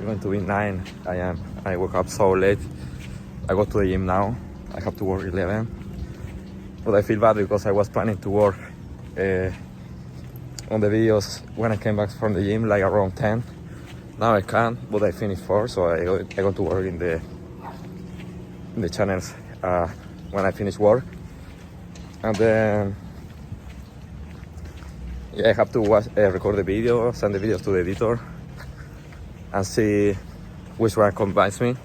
going to be 9 a.m. I woke up so late. I go to the gym now. I have to work 11. But I feel bad because I was planning to work on the videos when I came back from the gym, like around 10. Now I can't, but I finished 4, so I go to work in the channels when I finish work. And then I have to record the video, send the videos to the editor, and see which one combines me.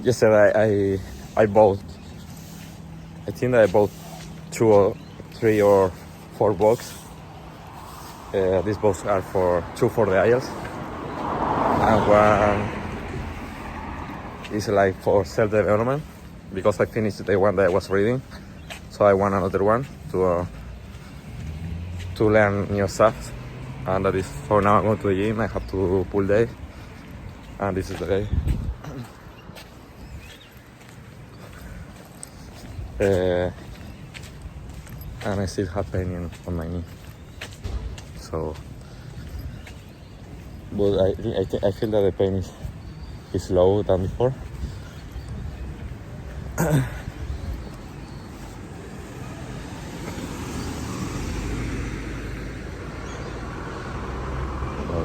Yesterday I bought, I think that I bought 2 or 3 or 4 books. These books are for 2 for the IELTS, and one is like for self-development, because I finished the one that I was reading, so I want another one to learn new stuff. And that is for now. I'm going to the gym. I have to pull day, and this is the day. And I still have pain on my knee. So, but I feel that the pain is low than before.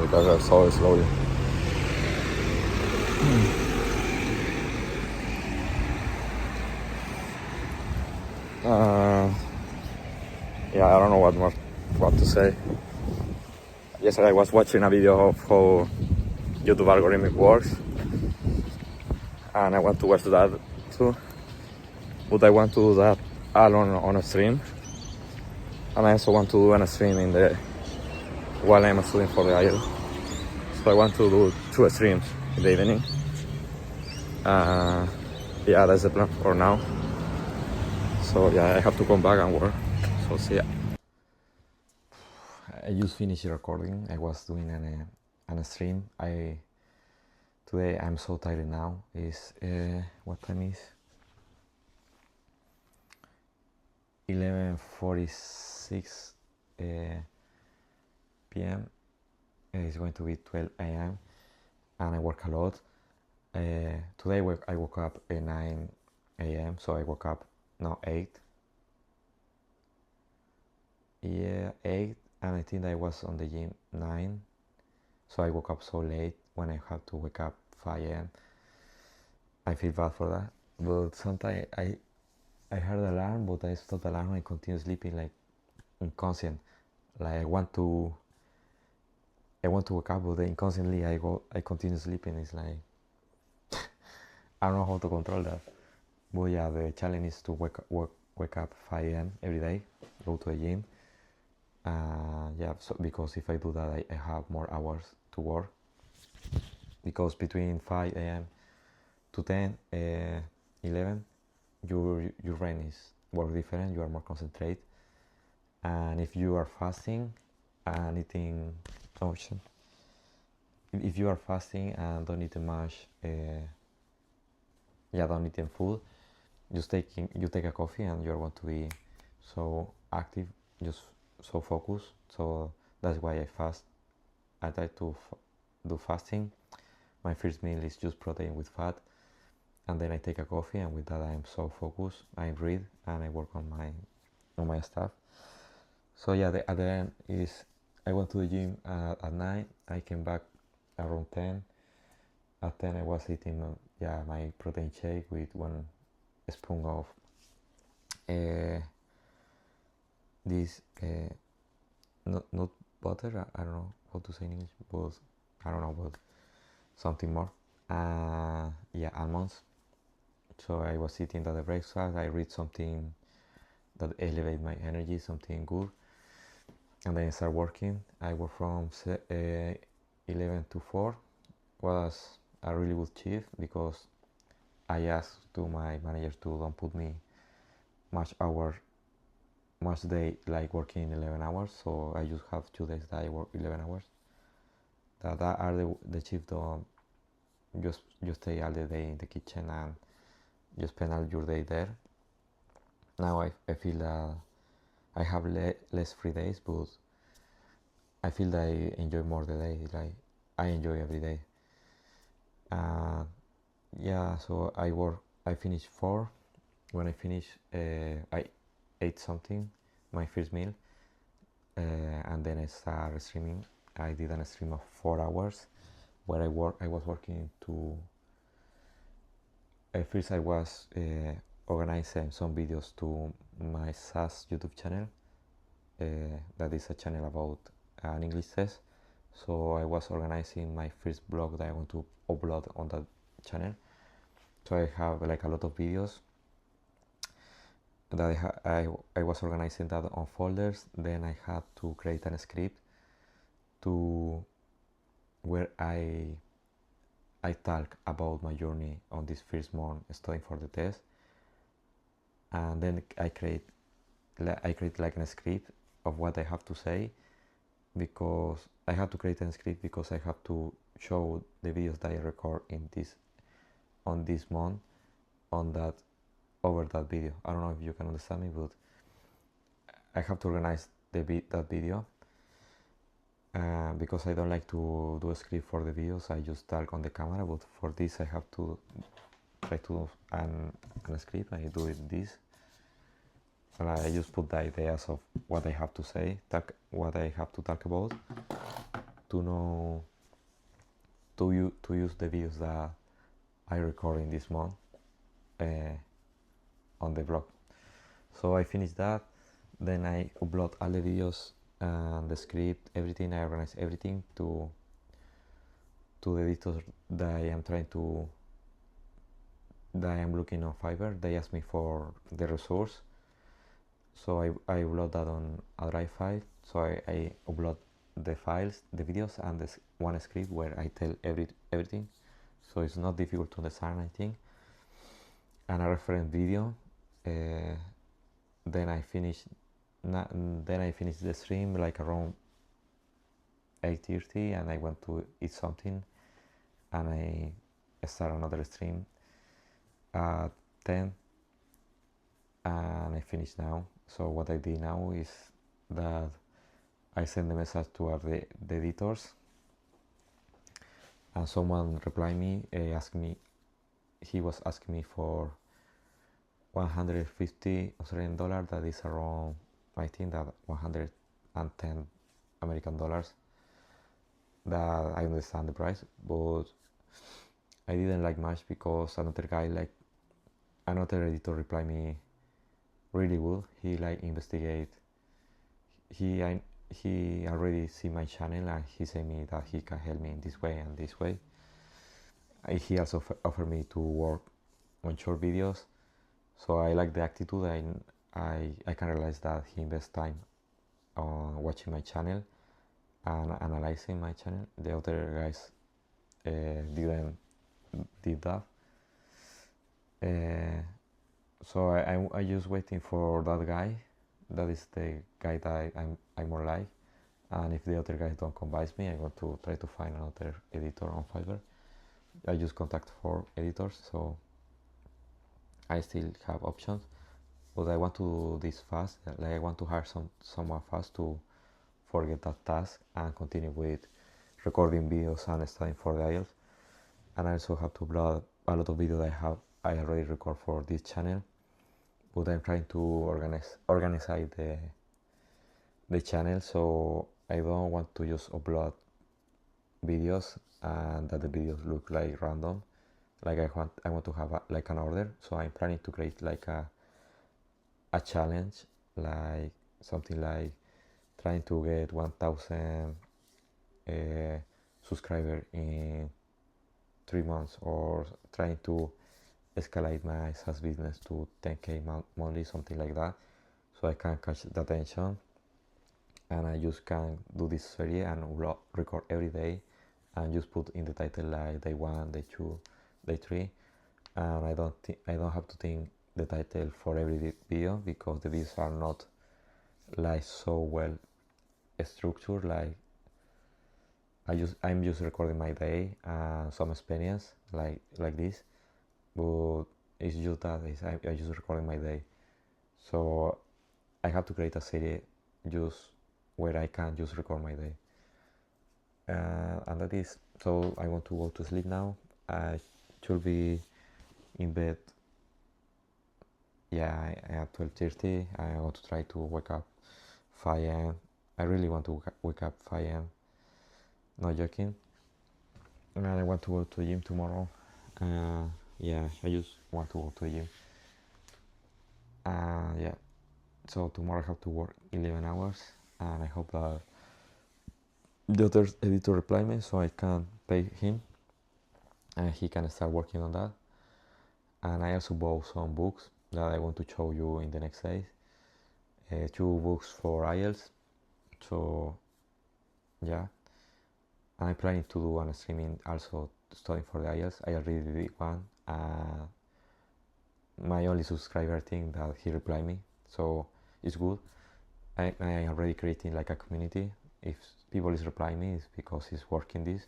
Because I saw it slowly. I don't know what to say. Yesterday I was watching a video of how YouTube algorithm works, and I want to watch that too. But I want to do that alone on a stream, and I also want to do a stream while I'm studying for the IELTS. So I want to do 2 streams in the evening. That's the plan for now. So I have to come back and work. So see ya. I just finished recording. I was doing an stream. Today I'm so tired now. Is what time is? 11:46 p.m. It's going to be 12 a.m. and I work a lot. Today I woke up at 9 a.m. So I woke up now 8. Yeah, 8, and I think I was on the gym 9. So I woke up so late when I had to wake up 5 a.m. I feel bad for that. But sometimes I heard the alarm, but I stopped the alarm and continue sleeping like inconscient. Like I want to wake up, but then inconsciently I continue sleeping. It's like I don't know how to control that. But yeah, the challenge is to wake up 5 a.m. every day, go to the gym. So because if I do that, I have more hours to work. Because between 5 a.m. to 10, 11, your brain is work different. You are more concentrated. And if you are fasting and eating option, if you are fasting and don't eat much, don't eat food, you take a coffee and you're going to be so active, just so focused. So that's why I fast. I try to do fasting. My first meal is just protein with fat, and then I take a coffee, and with that I'm so focused. I read and I work on my stuff. So at the end is I went to the gym at 9. I came back around 10. At 10 I was eating my protein shake with 1 spoon of this not butter. I don't know how to say in English, but I don't know, but something more. Almonds. So I was eating that at breakfast. I read something that elevate my energy, something good, and then I start working. I work from 11 to 4. Was a really good shift because I asked to my manager to don't put me much day like working 11 hours. So I just have 2 days that I work 11 hours. That are the shift don't just stay all the day in the kitchen and you spend all your day there. Now I feel that I have less free days, but I feel that I enjoy more the day, like I enjoy every day. And yeah, so I finished 4. When I finished, I ate something, my first meal, and then I started streaming. I did a stream of 4 hours where I was working to. At first, I was organizing some videos to my SaaS YouTube channel. That is a channel about an English test. So I was organizing my first blog that I want to upload on that channel. So I have like a lot of videos that I was organizing that on folders. Then I had to create a script to where I talk about my journey on this first month studying for the test, and then I create like a script of what I have to say, because I have to create a script because I have to show the videos that I record on this month on that over that video. I don't know if you can understand me, but I have to organize that video because I don't like to do a script for the videos. I just talk on the camera, but for this I have to try to do an script. I do it this, and I just put the ideas of what I have to say, what I have to talk about, to know to use the videos that I record in this month on the blog. So I finished that, then I upload all the videos and the script, everything. I organize everything to the editors that I am looking on Fiverr. They ask me for the resource, so I upload that on a drive file. So I upload the files, the videos, and this one script where I tell everything, so it's not difficult to understand, I think. And a reference video. Then I finished the stream like around 8:30, and I went to eat something, and I start another stream at 10, and I finished now. So what I did now is that I send the message to the editors, and someone replied me, he was asking me for 150 Australian dollar, that is around, I think that 110 American dollars. That I understand the price, but I didn't like much because another editor replied me really good. He investigate. He already see my channel, and he said me that he can help me in this way and this way. He also offered me to work on short videos. So I like the attitude. I can realize that he invests time on watching my channel and analyzing my channel. The other guys didn't did that. So I just waiting for that guy. That is the guy that I more like. And if the other guys don't convince me, I'm going to try to find another editor on Fiverr. I just contact 4 editors, so I still have options, but I want to do this fast. Like I want to hire someone fast to forget that task and continue with recording videos and studying for the IELTS. And I also have to upload a lot of videos I already record for this channel, but I'm trying to organize the channel, so I don't want to just upload videos and that the videos look like random. Like I want to have like an order, so I'm planning to create like a challenge, like something like trying to get 1,000 subscribers in 3 months, or trying to escalate my SaaS business to 10k monthly, something like that, so I can catch the attention, and I just can do this series and record every day, and just put in the title like day 1, day 2, day 3, and I don't have to think the title for every video, because the videos are not like so well structured. Like I'm just recording my day and some experience like this, but it's just that I just recording my day. So I have to create a series just where I can just record my day. And that is, so I want to go to sleep now. I should be in bed, yeah, at 12:30. I want to try to wake up 5 a.m. I really want to wake up 5 a.m. Not joking. And I want to go to the gym tomorrow. Yeah, I just want to go to the gym. Yeah, so tomorrow I have to work 11 hours, and I hope that the other editor reply me so I can pay him and he can start working on that. And I also bought some books that I want to show you in the next days. 2 books for IELTS. So yeah, and I'm planning to do on streaming also studying for the IELTS. I already did one. My only subscriber think that he replied me, so it's good. I already creating like a community. If people is replying me, it's because he's working this,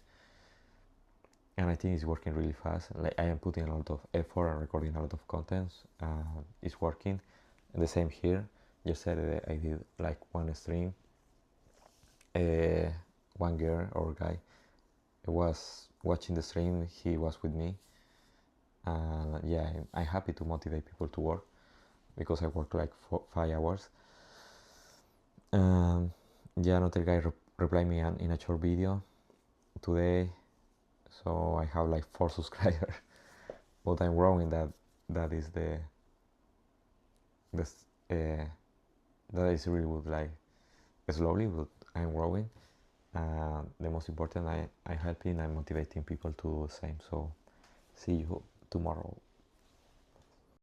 and I think it's working really fast. Like I am putting a lot of effort and recording a lot of content. It's working. And the same here. Yesterday I did like one stream. One girl or guy was watching the stream. He was with me, and yeah, I'm happy to motivate people to work because I work like 5 hours. Yeah, another guy replied me in a short video today, so I have like 4 subscribers. But I'm growing. That is the that is really good. Like slowly, but I'm growing. The most important, I'm helping and motivating people to do the same. So see you tomorrow.